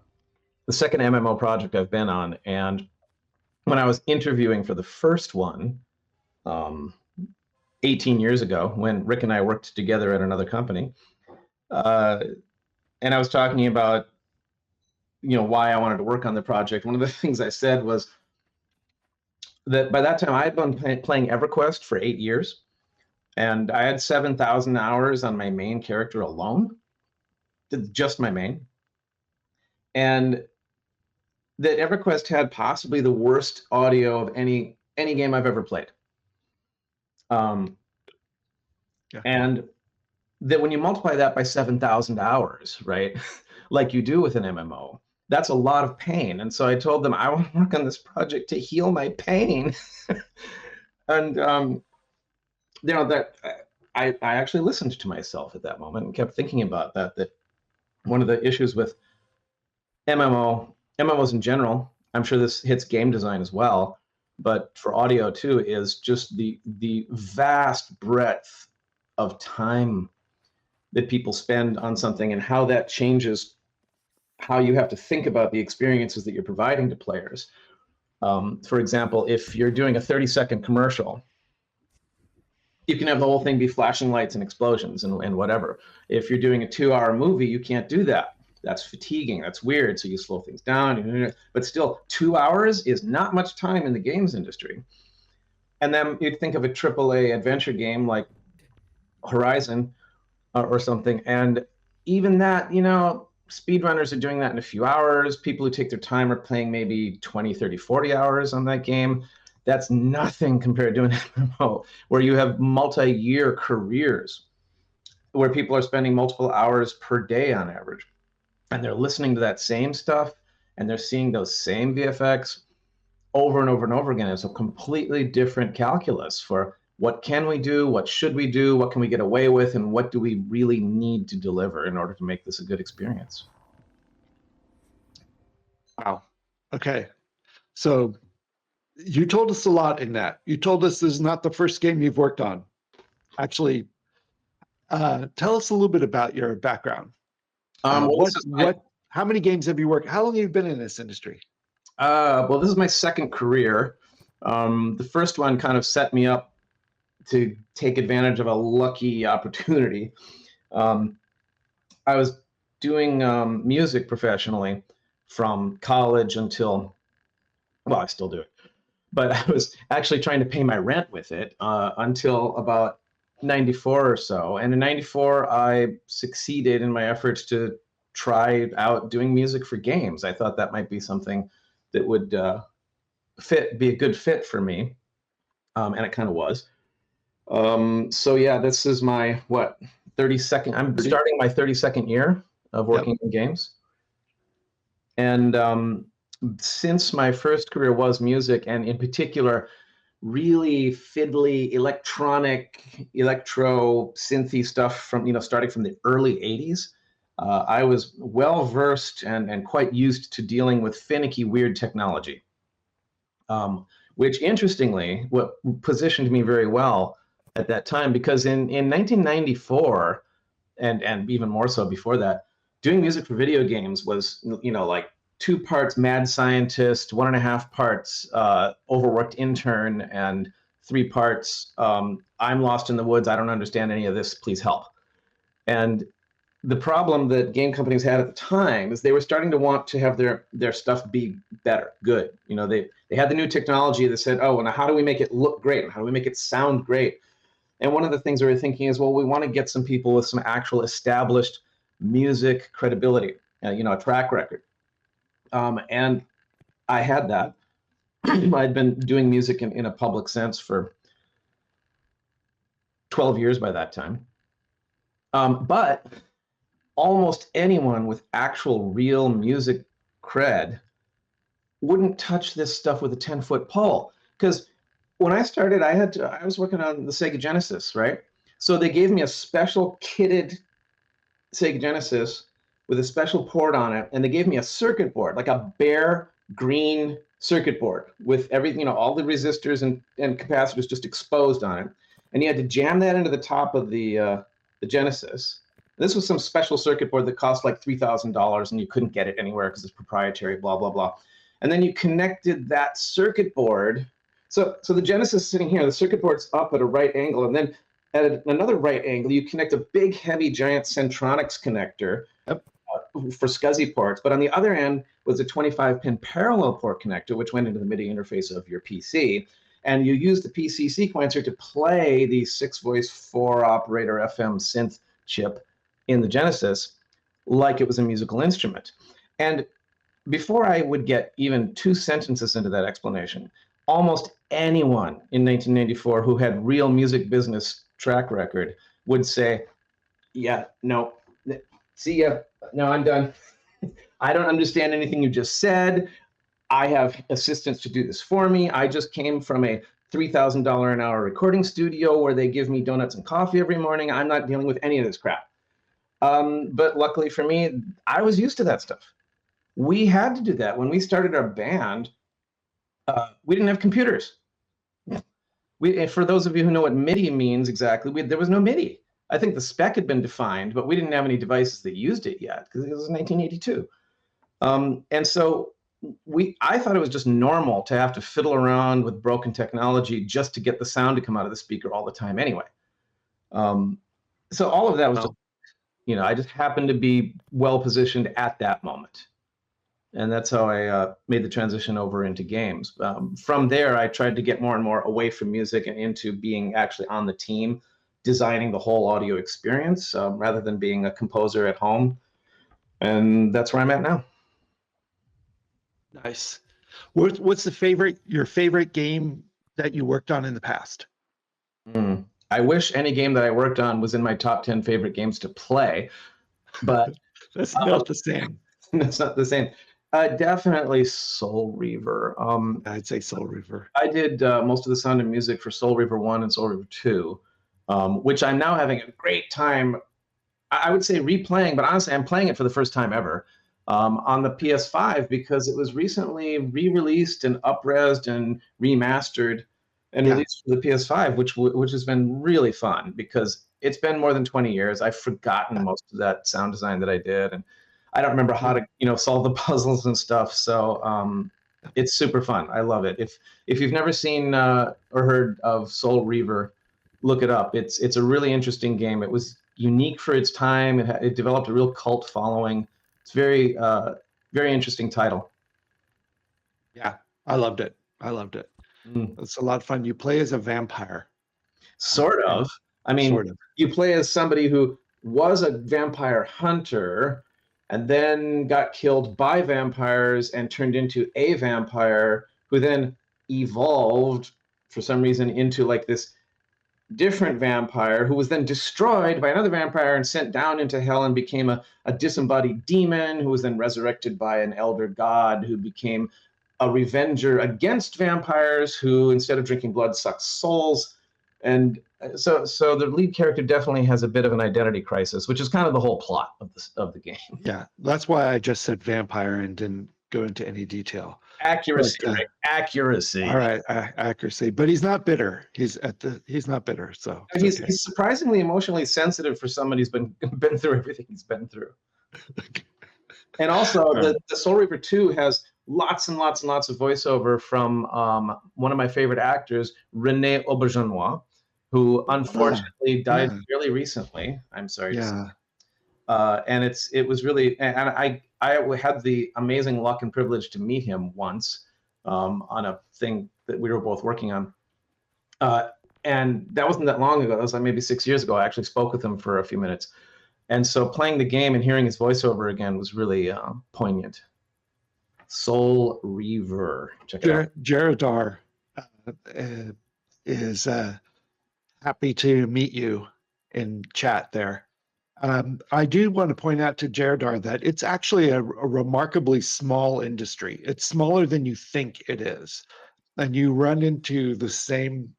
[SPEAKER 5] second MMO project I've been on, and when I was interviewing for the first one 18 years ago, when Rick and I worked together at another company, and I was talking about why I wanted to work on the project, one of the things I said was that by that time I had been playing EverQuest for 8 years, and I had 7,000 hours on my main character alone, just my main, and that EverQuest had possibly the worst audio of any game I've ever played. And that when you multiply that by 7,000 hours, right, like you do with an MMO, that's a lot of pain. And so I told them I want to work on this project to heal my pain. And that I actually listened to myself at that moment and kept thinking about that one of the issues with MMOs in general, I'm sure this hits game design as well, but for audio too, is just the vast breadth of time that people spend on something and how that changes how you have to think about the experiences that you're providing to players. For example, if you're doing a 30-second commercial, you can have the whole thing be flashing lights and explosions and whatever. If you're doing a 2-hour movie, you can't do that. That's fatiguing. That's weird. So you slow things down. But still, 2 hours is not much time in the games industry. And then you'd think of a AAA adventure game like Horizon or something. And even that, speedrunners are doing that in a few hours. People who take their time are playing maybe 20, 30, 40 hours on that game. That's nothing compared to an MMO where you have multi-year careers, where people are spending multiple hours per day on average. And they're listening to that same stuff, and they're seeing those same VFX over and over and over again. It's a completely different calculus for what can we do, what should we do, what can we get away with, and what do we really need to deliver in order to make this a good experience.
[SPEAKER 1] Wow. Okay. So you told us a lot in that. You told us this is not the first game you've worked on. Actually, tell us a little bit about your background. How many games have you worked? How long have you been in this industry?
[SPEAKER 5] Well, this is my second career. The first one kind of set me up to take advantage of a lucky opportunity. I was doing music professionally from college until, well, I still do it, but I was actually trying to pay my rent with it until about 94 or so. And in 94, I succeeded in my efforts to try out doing music for games. I thought that might be something that would be a good fit for me. And it kind of was. So yeah, this is my, 32nd, I'm starting my 32nd year of working in games. And since my first career was music, and in particular, really fiddly, electronic, electro, synthy stuff from, starting from the early 80s, I was well versed and quite used to dealing with finicky, weird technology, which interestingly, what positioned me very well at that time, because in 1994, and even more so before that, doing music for video games was, like 2 parts mad scientist, 1.5 parts overworked intern, and 3 parts I'm lost in the woods, I don't understand any of this, please help. And the problem that game companies had at the time is they were starting to want to have their stuff be better, good. They had the new technology that said, oh, and how do we make it look great? And how do we make it sound great? And one of the things we were thinking is, well, we want to get some people with some actual established music credibility, a track record. And I had that. I'd been doing music in a public sense for 12 years by that time. But almost anyone with actual real music cred wouldn't touch this stuff with a 10-foot pole. Because when I started, I was working on the Sega Genesis, right? So they gave me a special kitted Sega Genesis with a special port on it, and they gave me a circuit board, like a bare green circuit board with everything, all the resistors and capacitors just exposed on it. And you had to jam that into the top of the Genesis. This was some special circuit board that cost like $3,000, and you couldn't get it anywhere because it's proprietary, blah, blah, blah. And then you connected that circuit board. So the Genesis is sitting here, the circuit board's up at a right angle, and then at another right angle, you connect a big, heavy, giant Centronics connector for SCSI ports. But on the other end was a 25-pin parallel port connector, which went into the MIDI interface of your PC. And you use the PC sequencer to play the 6-voice 4-operator FM synth chip in the Genesis like it was a musical instrument. And before I would get even 2 sentences into that explanation, almost anyone in 1994 who had real music business track record would say, yeah, no, see ya, no, I'm done. I don't understand anything you just said. I have assistants to do this for me. I just came from a $3,000 an hour recording studio where they give me donuts and coffee every morning. I'm not dealing with any of this crap. But luckily for me, I was used to that stuff. We had to do that. When we started our band, we didn't have computers. For those of you who know what MIDI means exactly, there was no MIDI. I think the spec had been defined, but we didn't have any devices that used it yet because it was 1982. And so I thought it was just normal to have to fiddle around with broken technology just to get the sound to come out of the speaker all the time anyway. So all of that was just, I just happened to be well positioned at that moment. And that's how I made the transition over into games. From there, I tried to get more and more away from music and into being actually on the team, designing the whole audio experience rather than being a composer at home. And that's where I'm at now.
[SPEAKER 1] Nice. What's your favorite game that you worked on in the past?
[SPEAKER 5] I wish any game that I worked on was in my top 10 favorite games to play, but
[SPEAKER 1] that's not the same.
[SPEAKER 5] That's not the same. Definitely Soul Reaver.
[SPEAKER 1] I'd say Soul Reaver.
[SPEAKER 5] I did most of the sound and music for Soul Reaver 1 and Soul Reaver 2, which I'm now having a great time, I would say replaying, but honestly, I'm playing it for the first time ever on the PS5 because it was recently re-released and up-resed and remastered and released for the PS5, which has been really fun because it's been more than 20 years. I've forgotten most of that sound design that I did, and I don't remember how to, solve the puzzles and stuff. So it's super fun. I love it. If you've never seen or heard of Soul Reaver, look it up. It's a really interesting game. It was unique for its time. It developed a real cult following. It's very interesting title.
[SPEAKER 1] Yeah, I loved it. It's a lot of fun. You play as a vampire.
[SPEAKER 5] Sort of. I mean,
[SPEAKER 1] sort of.
[SPEAKER 5] You play as somebody who was a vampire hunter and then got killed by vampires and turned into a vampire who then evolved for some reason into like this different vampire who was then destroyed by another vampire and sent down into hell and became a disembodied demon who was then resurrected by an elder god who became a revenger against vampires who, instead of drinking blood, sucks souls. And so the lead character definitely has a bit of an identity crisis, which is kind of the whole plot of the game.
[SPEAKER 1] Yeah, that's why I just said vampire and didn't go into any detail.
[SPEAKER 5] Accuracy, Rick. Accuracy.
[SPEAKER 1] All right, accuracy. But he's not bitter. He's not bitter. So
[SPEAKER 5] he's surprisingly emotionally sensitive for somebody who's been through everything he's been through. And also, the Soul Reaver 2 has lots and lots and lots of voiceover from one of my favorite actors, René Auberjonois, who unfortunately died fairly recently. I'm sorry to say. And it was really, and I had the amazing luck and privilege to meet him once on a thing that we were both working on. And that wasn't that long ago. That was like maybe 6 years ago. I actually spoke with him for a few minutes. And so playing the game and hearing his voiceover again was really poignant. Soul Reaver. Check it out.
[SPEAKER 1] Jaredar is happy to meet you in chat there. I do want to point out to Jaredar that it's actually a remarkably small industry. It's smaller than you think it is. And you run into the same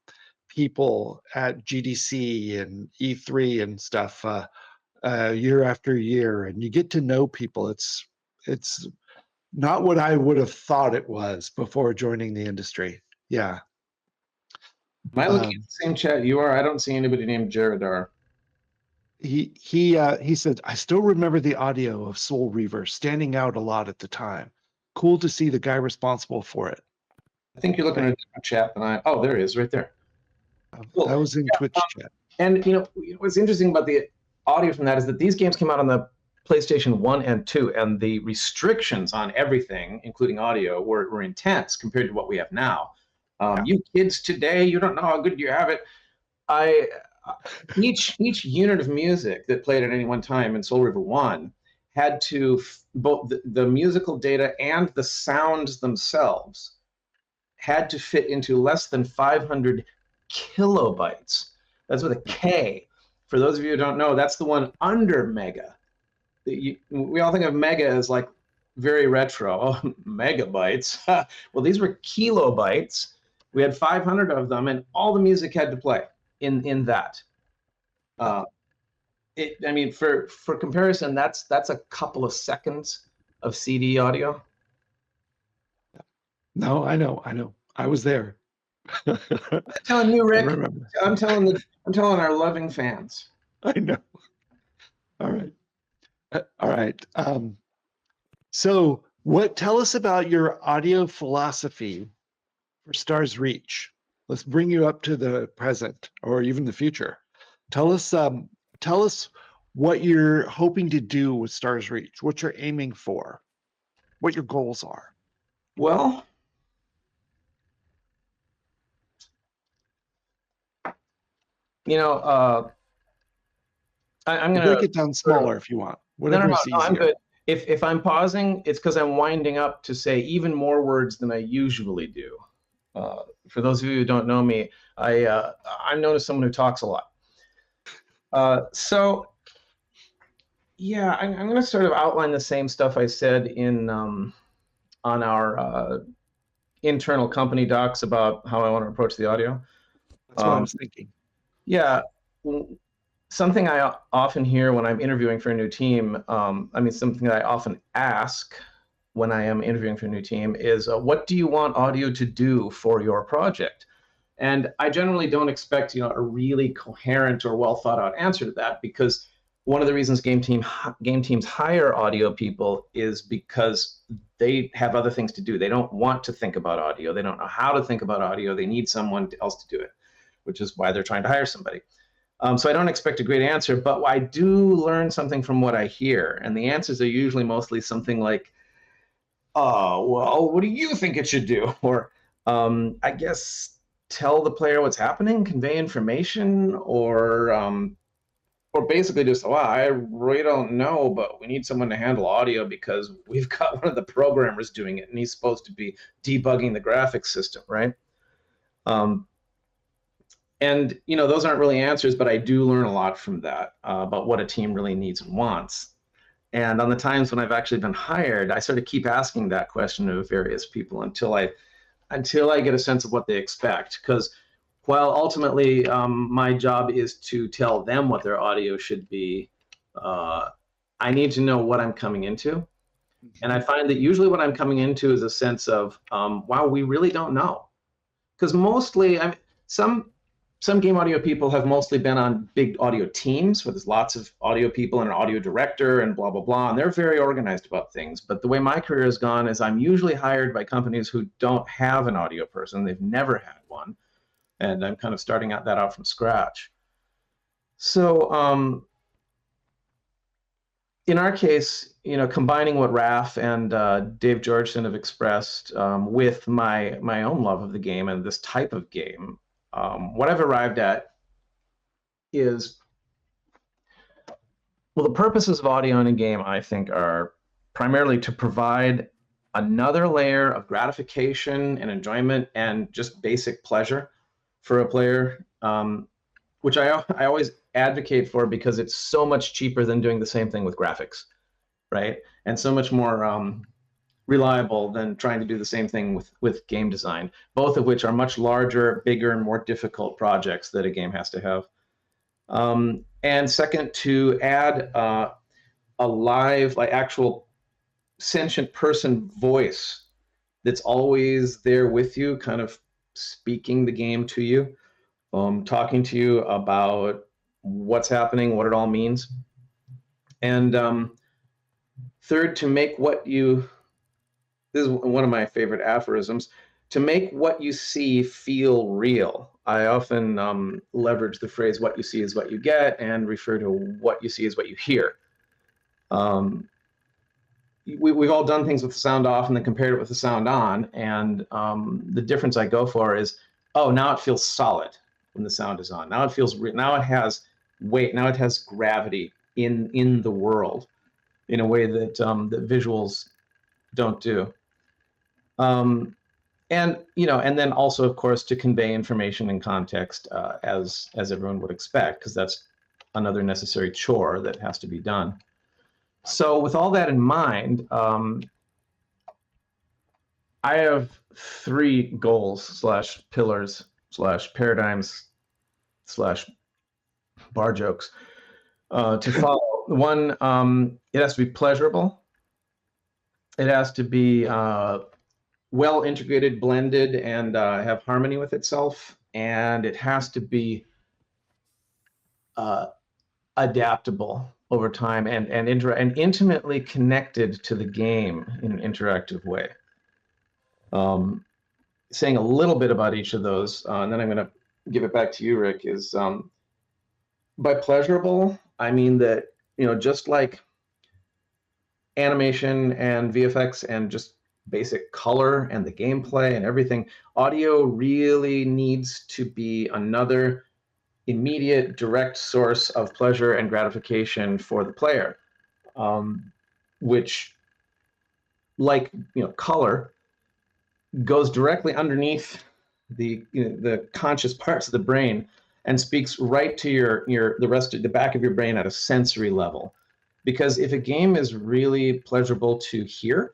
[SPEAKER 1] people at GDC and E3 and stuff year after year, and you get to know people. It's not what I would have thought it was before joining the industry. Yeah.
[SPEAKER 5] Am I looking at the same chat you are? I don't see anybody named Jaredar.
[SPEAKER 1] He said, I still remember the audio of Soul Reaver standing out a lot at the time. Cool to see the guy responsible for it.
[SPEAKER 5] I think you're looking at a different chat than I. Oh, there he is, right there. Cool.
[SPEAKER 1] That was in Twitch chat.
[SPEAKER 5] And what's interesting about the audio from that is that these games came out on the PlayStation 1 and 2, and the restrictions on everything, including audio, were intense compared to what we have now. You kids today, you don't know how good you have it. Each unit of music that played at any one time in Soul River 1 had to, both the musical data and the sounds themselves had to fit into less than 500 kilobytes. That's with a K. For those of you who don't know, that's the one under mega. We all think of mega as like very retro. Oh, megabytes. Well, these were kilobytes. We had 500 of them, and all the music had to play in that. I mean, for comparison, that's a couple of seconds of CD audio.
[SPEAKER 1] No, I know. I was there.
[SPEAKER 5] I'm telling you, Rick.
[SPEAKER 1] I remember.
[SPEAKER 5] I'm telling our loving fans.
[SPEAKER 1] I know. All right. All right. So tell us about your audio philosophy for Stars Reach. Let's bring you up to the present or even the future. Tell us what you're hoping to do with Stars Reach, what you're aiming for, what your goals are.
[SPEAKER 5] Well, I'm gonna
[SPEAKER 1] break it down smaller if you want. Whatever is easier.
[SPEAKER 5] I'm good. If I'm pausing, it's because I'm winding up to say even more words than I usually do. For those of you who don't know me, I'm known as someone who talks a lot. So yeah, I'm going to sort of outline the same stuff I said on our internal company docs about how I want to approach the audio.
[SPEAKER 1] That's what I was thinking.
[SPEAKER 5] Yeah. Something I often hear when I'm interviewing for a new team, something that I often ask when I am interviewing for a new team is, what do you want audio to do for your project? And I generally don't expect, a really coherent or well thought out answer to that, because one of the reasons game teams hire audio people is because they have other things to do. They don't want to think about audio. They don't know how to think about audio. They need someone else to do it, which is why they're trying to hire somebody. So I don't expect a great answer, but I do learn something from what I hear. And the answers are usually mostly something like, oh, well, what do you think it should do? Or I guess tell the player what's happening, convey information, or basically just, well, I really don't know, but we need someone to handle audio because we've got one of the programmers doing it, and he's supposed to be debugging the graphics system, right? And those aren't really answers, but I do learn a lot from that about what a team really needs and wants. And on the times when I've actually been hired, I sort of keep asking that question of various people until I get a sense of what they expect. Because while ultimately my job is to tell them what their audio should be, I need to know what I'm coming into. And I find that usually what I'm coming into is a sense of, wow, we really don't know. Because mostly, some game audio people have mostly been on big audio teams where there's lots of audio people and an audio director and blah, blah, blah. And they're very organized about things. But the way my career has gone is I'm usually hired by companies who don't have an audio person. They've never had one. And I'm kind of starting that out from scratch. So in our case, combining what Raph and Dave Georgeson have expressed with my own love of the game and this type of game, what I've arrived at is, well, the purposes of audio in a game, I think, are primarily to provide another layer of gratification and enjoyment and just basic pleasure for a player, which I always advocate for because it's so much cheaper than doing the same thing with graphics, right? And so much more reliable than trying to do the same thing with game design, both of which are much larger, bigger, and more difficult projects that a game has to have. And second, to add a live, like actual sentient person voice that's always there with you, kind of speaking the game to you, talking to you about what's happening, what it all means. And third, to make what you, this is one of my favorite aphorisms, to make what you see feel real. I often leverage the phrase, what you see is what you get, and refer to what you see is what you hear. We've all done things with the sound off and then compared it with the sound on, and the difference I go for is, oh, now it feels solid when the sound is on. Now it feels now it has weight. Now it has gravity in the world in a way that that visuals don't do. And and then also, of course, to convey information and context as everyone would expect, because that's another necessary chore that has to be done. So with all that in mind, I have 3 goals / pillars / paradigms / bar jokes to follow. One, it has to be pleasurable. It has to be well integrated, blended, and have harmony with itself. And it has to be adaptable over time and intimately connected to the game in an interactive way. Saying a little bit about each of those, and then I'm going to give it back to you, Rick, is by pleasurable, I mean that, just like animation and VFX and just basic color and the gameplay and everything, audio really needs to be another immediate, direct source of pleasure and gratification for the player, which, like color, goes directly underneath the conscious parts of the brain and speaks right to the back of your brain at a sensory level. Because if a game is really pleasurable to hear,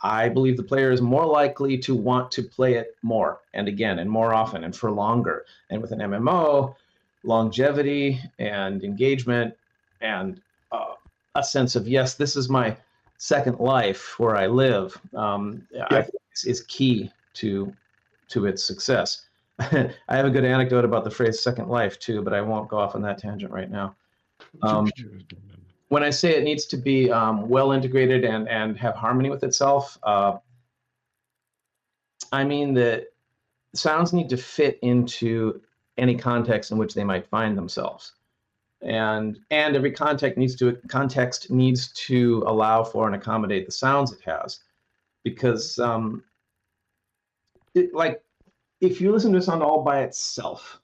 [SPEAKER 5] I believe the player is more likely to want to play it more and again and more often and for longer. And with an MMO, longevity and engagement and a sense of, yes, this is my second life where I live, I think is key to its success. I have a good anecdote about the phrase second life too, but I won't go off on that tangent right now. When I say it needs to be well integrated and have harmony with itself, I mean that sounds need to fit into any context in which they might find themselves, and every context needs to allow for and accommodate the sounds it has, because if you listen to a sound all by itself,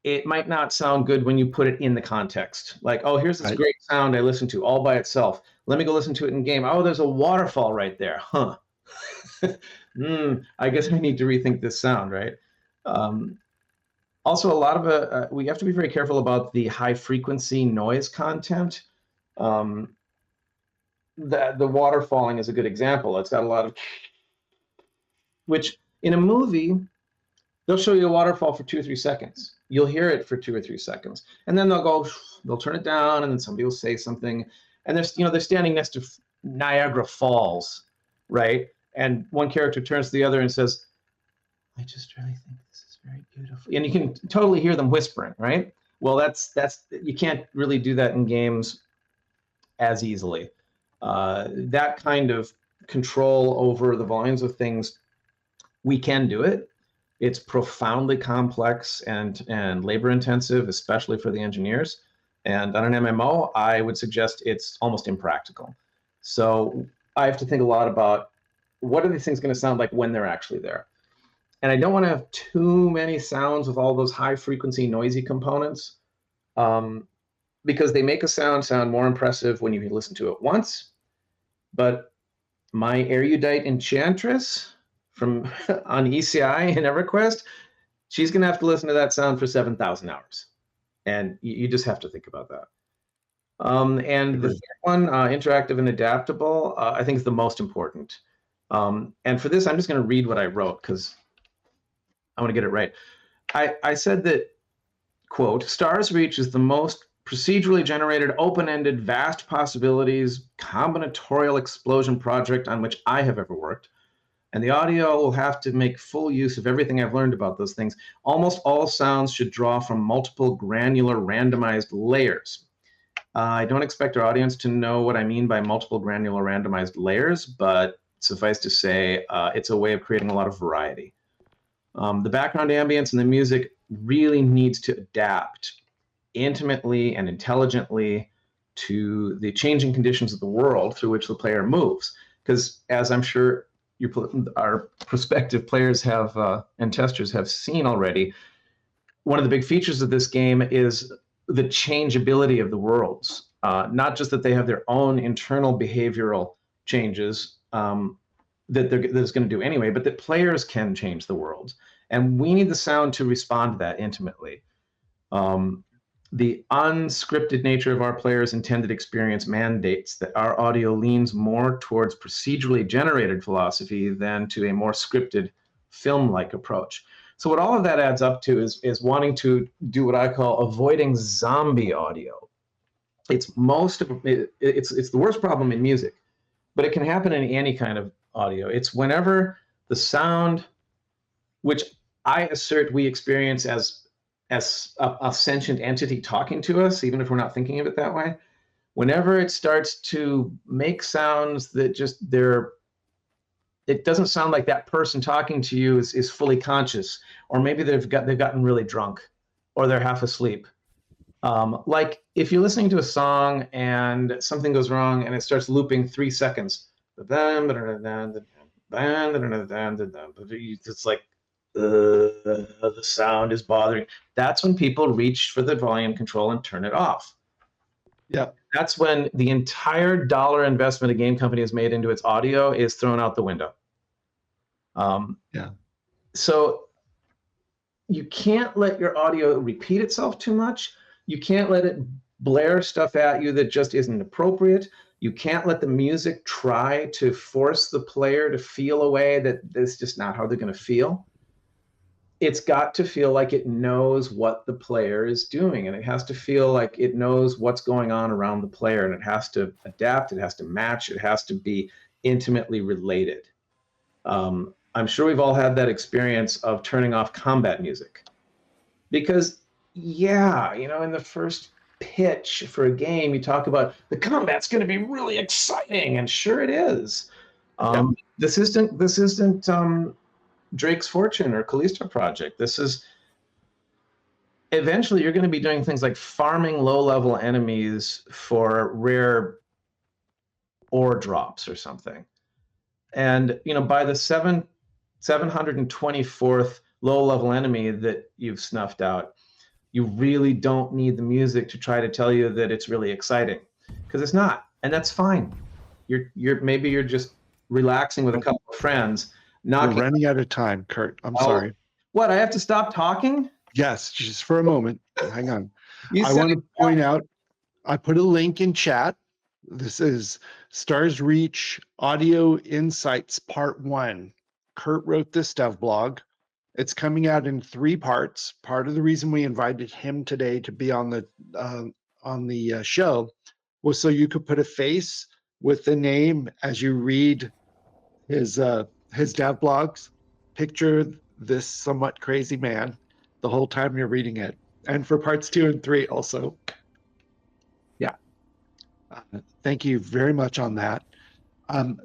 [SPEAKER 5] it might not sound good when you put it in the context. Like, oh, here's this great sound I listened to all by itself. Let me go listen to it in game. Oh, there's a waterfall right there. Huh. I guess I need to rethink this sound, right? Also, a lot of we have to be very careful about the high frequency noise content. The waterfalling is a good example. It's got a lot of, which in a movie, they'll show you a waterfall for 2 or 3 seconds. You'll hear it for 2 or 3 seconds, and then they'll turn it down, and then somebody will say something, and they're standing next to Niagara Falls, right? And one character turns to the other and says, "I just really think this is very beautiful," and you can totally hear them whispering, right? Well, that's you can't really do that in games as easily. That kind of control over the volumes of things, we can do it. It's profoundly complex and labor intensive, especially for the engineers. And on an MMO, I would suggest it's almost impractical. So I have to think a lot about what are these things going to sound like when they're actually there. And I don't want to have too many sounds with all those high frequency noisy components, because they make a sound more impressive when you listen to it once. But my erudite enchantress from on ECI and EverQuest, she's going to have to listen to that sound for 7,000 hours. And you just have to think about that. And the third one, interactive and adaptable, I think is the most important. And for this, I'm just going to read what I wrote because I want to get it right. I said that, quote, Stars Reach is the most procedurally generated, open-ended, vast possibilities, combinatorial explosion project on which I have ever worked. And the audio will have to make full use of everything I've learned about those things. Almost all sounds should draw from multiple granular randomized layers. I don't expect our audience to know what I mean by multiple granular randomized layers, but suffice to say, it's a way of creating a lot of variety. The background ambience and the music really needs to adapt intimately and intelligently to the changing conditions of the world through which the player moves. Because as I'm sure our prospective players have and testers have seen already, one of the big features of this game is the changeability of the worlds. Not just that they have their own internal behavioral changes that it's going to do anyway, but that players can change the worlds. And we need the sound to respond to that intimately. The unscripted nature of our players' intended experience mandates that our audio leans more towards procedurally generated philosophy than to a more scripted film-like approach. So what all of that adds up to is wanting to do what I call avoiding zombie audio. It's the worst problem in music, but it can happen in any kind of audio. It's whenever the sound, which I assert we experience as a sentient entity talking to us, even if we're not thinking of it that way, whenever it starts to make sounds that it doesn't sound like that person talking to you is fully conscious, or maybe they've gotten really drunk, or they're half asleep. Like if you're listening to a song and something goes wrong and it starts looping 3 seconds, it's like the sound is bothering. That's when people reach for the volume control and turn it off.
[SPEAKER 1] Yeah.
[SPEAKER 5] That's when the entire dollar investment a game company has made into its audio is thrown out the window.
[SPEAKER 1] Yeah.
[SPEAKER 5] So you can't let your audio repeat itself too much. You can't let it blare stuff at you that just isn't appropriate. You can't let the music try to force the player to feel a way that that's just not how they're going to feel. It's got to feel like it knows what the player is doing, and it has to feel like it knows what's going on around the player, and it has to adapt, it has to match, it has to be intimately related. I'm sure we've all had that experience of turning off combat music. Because, yeah, in the first pitch for a game, you talk about the combat's going to be really exciting, and sure it is. This isn't Drake's Fortune or Callisto Project. This is eventually you're going to be doing things like farming low-level enemies for rare ore drops or something. And by the 724th low-level enemy that you've snuffed out, you really don't need the music to try to tell you that it's really exciting, because it's not, and that's fine. Maybe you're just relaxing with a couple of friends.
[SPEAKER 1] We're running out of time, Kurt. I'm sorry.
[SPEAKER 5] What? I have to stop talking?
[SPEAKER 1] Yes, just for a moment. Hang on. I want to point out, I put a link in chat. This is Stars Reach Audio Insights Part 1. Kurt wrote this dev blog. It's coming out in 3 parts. Part of the reason we invited him today to be on the show was so you could put a face with the name as you read his dev blogs. Picture this somewhat crazy man the whole time you're reading it. And for parts 2 and 3 also. Yeah. Thank you very much on that.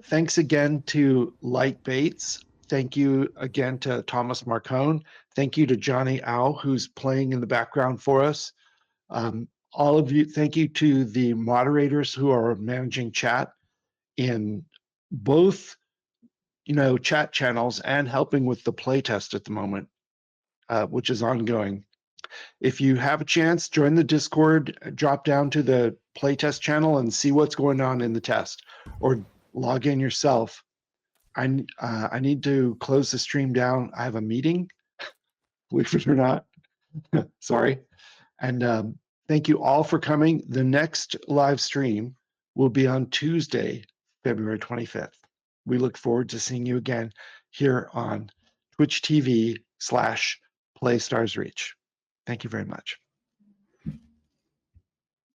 [SPEAKER 1] Thanks again to Light Bates. Thank you again to Thomas Marcone. Thank you to Johnny Au, who's playing in the background for us. All of you, thank you to the moderators who are managing chat in both chat channels and helping with the playtest at the moment, which is ongoing. If you have a chance, join the Discord, drop down to the playtest channel and see what's going on in the test, or log in yourself. I need to close the stream down. I have a meeting, believe it or not. Sorry. And thank you all for coming. The next live stream will be on Tuesday, February 25th. We look forward to seeing you again here on Twitch TV/PlayStarsReach. Thank you very much.